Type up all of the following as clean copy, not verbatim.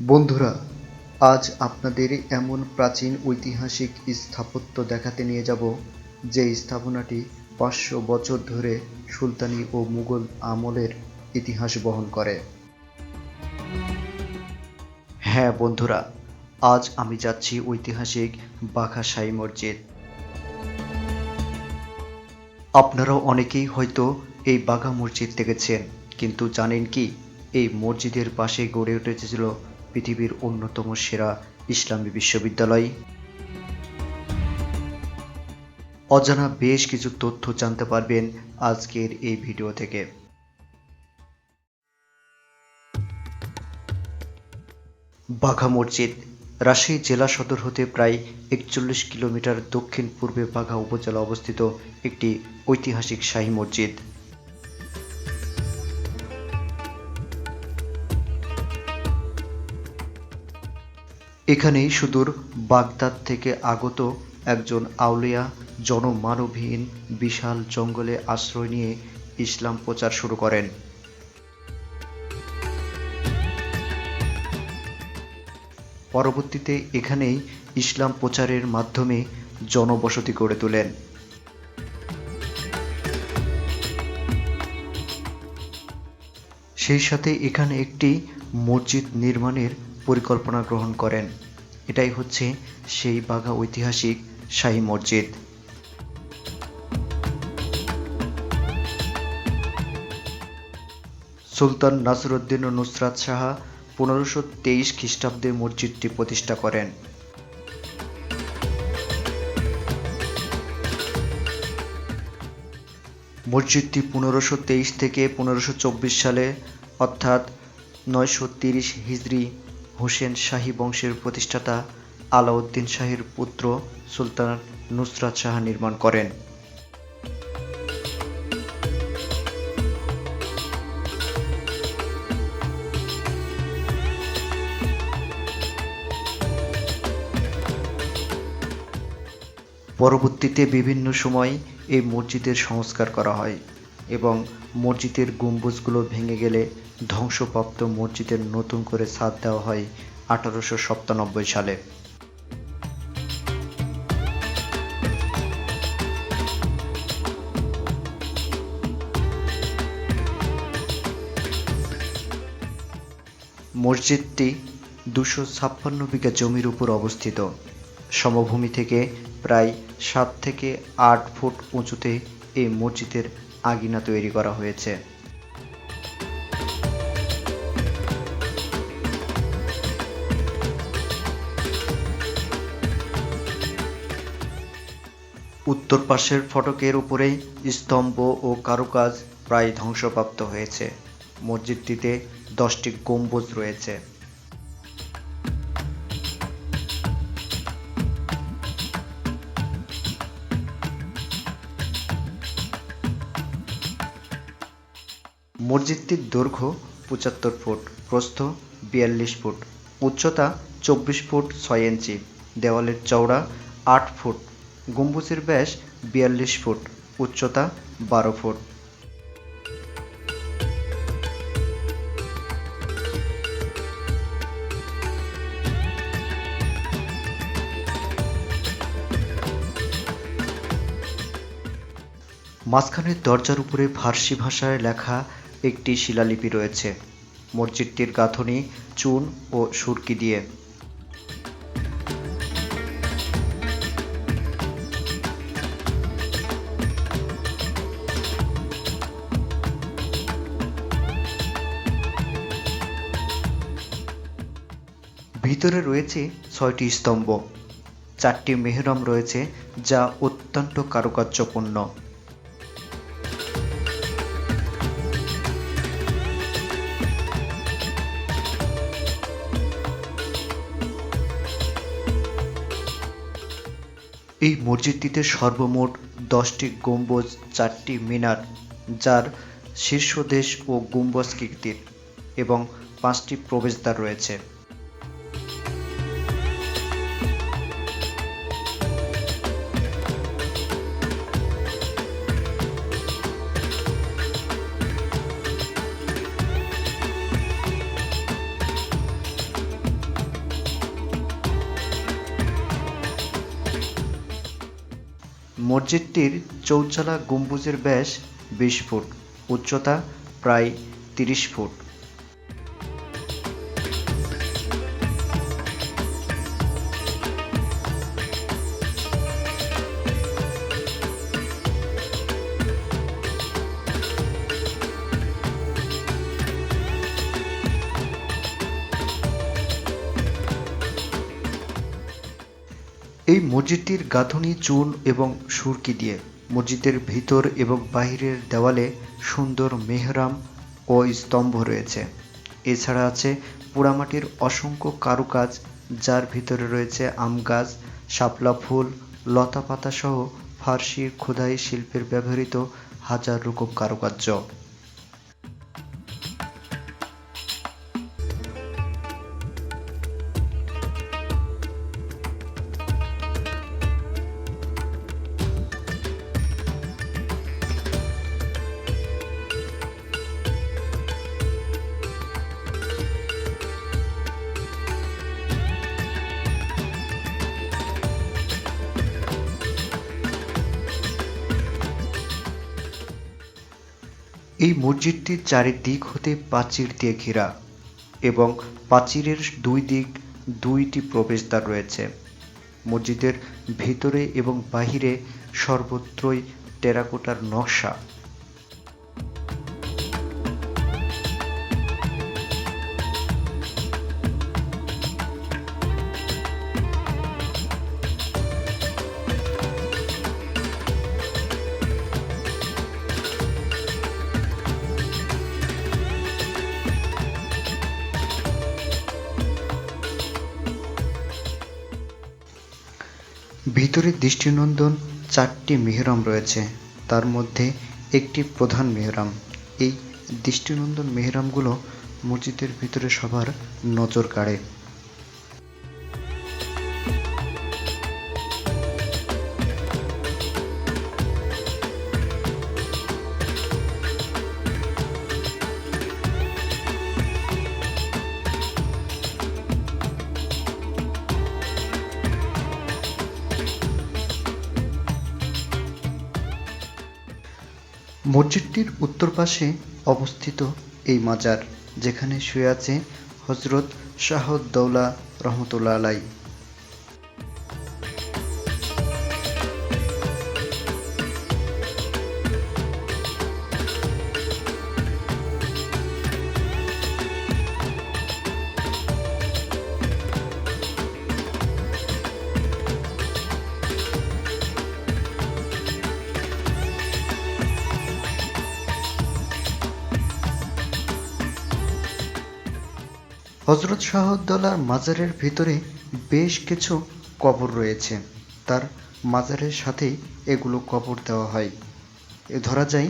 বন্ধুরা, আজ আপনাদের এমন প্রাচীন ঐতিহাসিক স্থাপত্য দেখাতে নিয়ে যাব যে স্থাপনাটি ৫০০ বছর ধরে সুলতানি ও মুঘল আমলের ইতিহাস বহন করে। হ্যাঁ বন্ধুরা, আজ আমি যাচ্ছি ঐতিহাসিক বাঘা শাহী মসজিদ। আপনারাও অনেকেই হয়তো এই বাঘা মসজিদ দেখেছেন, কিন্তু জানেন কি এই মসজিদের পাশে গড়ে উঠেছিল পৃথিবীর অন্যতম সেরা ইসলামী বিশ্ববিদ্যালয়? অজানা বেশ কিছু তথ্য জানতে পারবেন আজকের এই ভিডিও থেকে। বাঘা মসজিদ রাজশাহী জেলা সদর হতে প্রায় ৪১ কিলোমিটার দক্ষিণ পূর্বে বাঘা উপজেলা অবস্থিত একটি ঐতিহাসিক শাহী মসজিদ। এখানেই সুদূর বাগদাদ থেকে আগত একজন আউলিয়া জনমানবহীন বিশাল জঙ্গলে আশ্রয় নিয়ে ইসলাম প্রচার শুরু করেন। পরবর্তীতে এখানেই ইসলাম প্রচারের মাধ্যমে জনবসতি গড়ে তোলেন। সেই সাথে এখানে একটি মসজিদ নির্মাণের পরিকল্পনা গ্রহণ করেন। এটাই হচ্ছে সেই বাঘা ঐতিহাসিক শাহী মসজিদ। সুলতান নাসিরউদ্দিন নুসরাত শাহ ১৫২৩ খ্রিস্টাব্দে মসজিদটি প্রতিষ্ঠা করেন। মসজিদটি ১৫২৩ থেকে ১৫২৪ সালে অর্থাৎ ৯৩০ হিজরি হুসেন শাহী বংশের প্রতিষ্ঠাতা আলাউদ্দিন শাহের পুত্র সুলতান নুসরাত শাহ নির্মাণ করেন। পরবর্তীতে বিভিন্ন সময় এই মসজিদের সংস্কার করা হয় এবং মসজিদের গম্বুজগুলো ভেঙে গেলে ধ্বংসপ্রাপ্ত মসজিদের নতুন করে ছাদ দেওয়া হয় ১৮৯৭ সালে। মসজিদটি ২৫৬ বিঘা জমির উপর অবস্থিত। সমভূমি থেকে প্রায় ৭ থেকে ৮ ফুট উঁচুতে এই মসজিদের আঙিনা তৈরি করা হয়েছে। উত্তর পাশের ফটকের উপরেই স্তম্ভ ও কারুকাজ প্রায় ধ্বংসপ্রাপ্ত হয়েছে। মসজিদটিতে ১০টি গম্বুজ রয়েছে। মসজিদটির দৈর্ঘ্য ৭৫ ফুট, প্রস্থ ৪২ ফুট, উচ্চতা ২৪ ফুট ৬ ইঞ্চি, দেওয়ালের চওড়া ৮ ফুট, গম্বুজের ব্যাস ৪২ ফুট, উচ্চতা ১২ ফুট। মাঝখানের দরজার উপরে ফার্সি ভাষায় লেখা একটি শিলালিপি রয়েছে। মসজিদটির গাঁথনি চুন ও সুরকি দিয়ে। ভিতরে রয়েছে ৬টি স্তম্ভ, ৪টি মেহরাব রয়েছে যা অত্যন্ত কারুকার্যপূর্ণ। এই মসজিদটিতে সর্বমোট ১০টি গম্বুজ, ৪টি মিনার যার শীর্ষদেশ ও গম্বুজাকৃতির এবং ৫টি প্রবেশদ্বার রয়েছে। মসজিদটির চৌচালা গম্বুজের ব্যাস 20 ফুট, উচ্চতা প্রায় 30 ফুট। এই মসজিদটির গাঁথুনি চুন এবং সুরকি দিয়ে। মসজিদের ভিতর এবং বাহিরের দেওয়ালে সুন্দর মেহরাব ও স্তম্ভ রয়েছে। এছাড়া আছে পোড়ামাটির অসংখ্য কারুকাজ, যার ভিতরে রয়েছে আম গাছ, শাপলা ফুল, লতা পাতা সহ ফার্সি খোদাই শিল্পের ব্যবহৃত হাজার রকম কারুকার্য। এই মসজিদটির চারিদিক হতে প্রাচীর দিয়ে ঘেরা এবং প্রাচীরের দুই দিক দুইটি প্রবেশদ্বার রয়েছে। মসজিদের ভিতরে এবং বাহিরে সর্বত্রই টেরাকোটার নকশা। ভিতরে দৃষ্টিনন্দন 4টি মেহরাব রয়েছে, তার মধ্যে একটি প্রধান মেহরাব। এই দৃষ্টিনন্দন মেহরাবগুলো মসজিদের ভিতরে সবার নজর কাড়ে। মসজিদটির উত্তর পাশে অবস্থিত এই মাজার, যেখানে শুয়ে আছে হযরত শাহ-উদ-দৌলা রহমতুল্লাহ আলাইহি। হযরত শাহ-উদ-দৌলার মাজারের ভিতরে বেশ কিছু কবর রয়েছে। তার মাজারের সাথেই এগুলো কবর দেওয়া হয়। ধরা যায়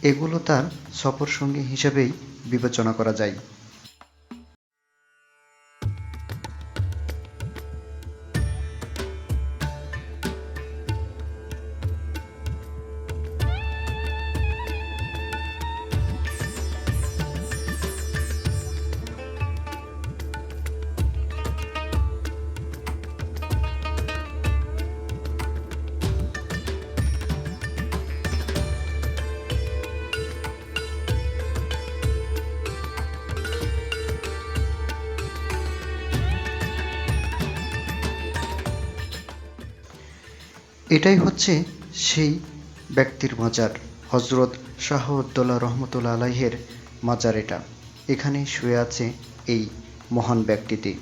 এগুলো তার সফর সঙ্গী হিসেবেই বিবেচনা করা যায়। এটাই হচ্ছে সেই ব্যক্তির মাজার, হযরত শাহ-উদ-দৌলা রহমতুল্লাহ আলাইহির মাজার। এখানে শুয়ে আছে এই মহান ব্যক্তিটি।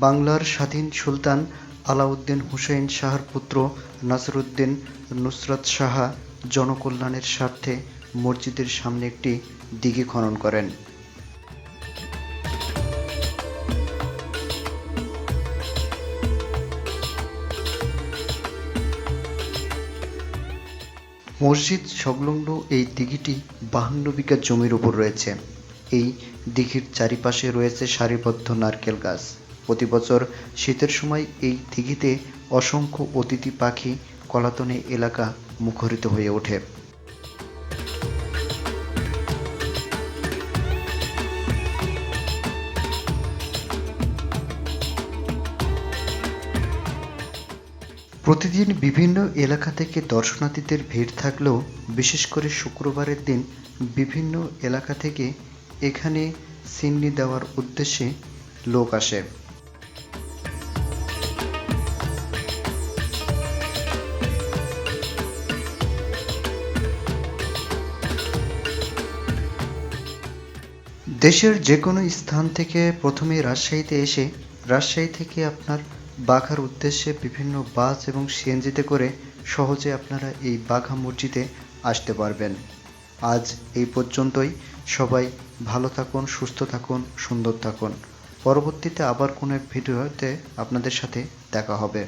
বাংলার স্বাধীন সুলতান আলাউদ্দিন হুসাইন শাহর পুত্র নাসিরউদ্দিন নুসরত শাহ জনকল্যাণের স্বার্থে মসজিদের সামনে একটি দিঘি খনন করেন। মসজিদ সংলগ্ন এই দিঘিটি 52 বিঘা জমির উপর রয়েছে। এই দিঘির চারিপাশে রয়েছে সারিবদ্ধ নারকেল গাছ। প্রতি বছর শীতের সময় এই দিঘিতে অসংখ্য অতিথি পাখি কলাতলী এলাকা মুখরিত হয়ে ওঠে। প্রতিদিন বিভিন্ন এলাকা থেকে দর্শনার্থীদের ভিড় থাকলেও বিশেষ করে শুক্রবারের দিন বিভিন্ন এলাকা থেকে এখানে সিন্নি দেওয়ার উদ্দেশ্যে লোক আসে। দেশের যে কোনো স্থান থেকে প্রথমে রাজশাহীতে এসে রাজশাহী থেকে আপনার বাঘার উদ্দেশ্যে বিভিন্ন বাস এবং সিএনজিতে করে সহজে আপনারা এই বাঘা মসজিদে আসতে পারবেন। আজ এই পর্যন্তই। সবাই ভালো থাকুন, সুস্থ থাকুন, সুন্দর থাকুন। পরবর্তীতে আবার কোনো এক ভিডিওতে আপনাদের সাথে দেখা হবে।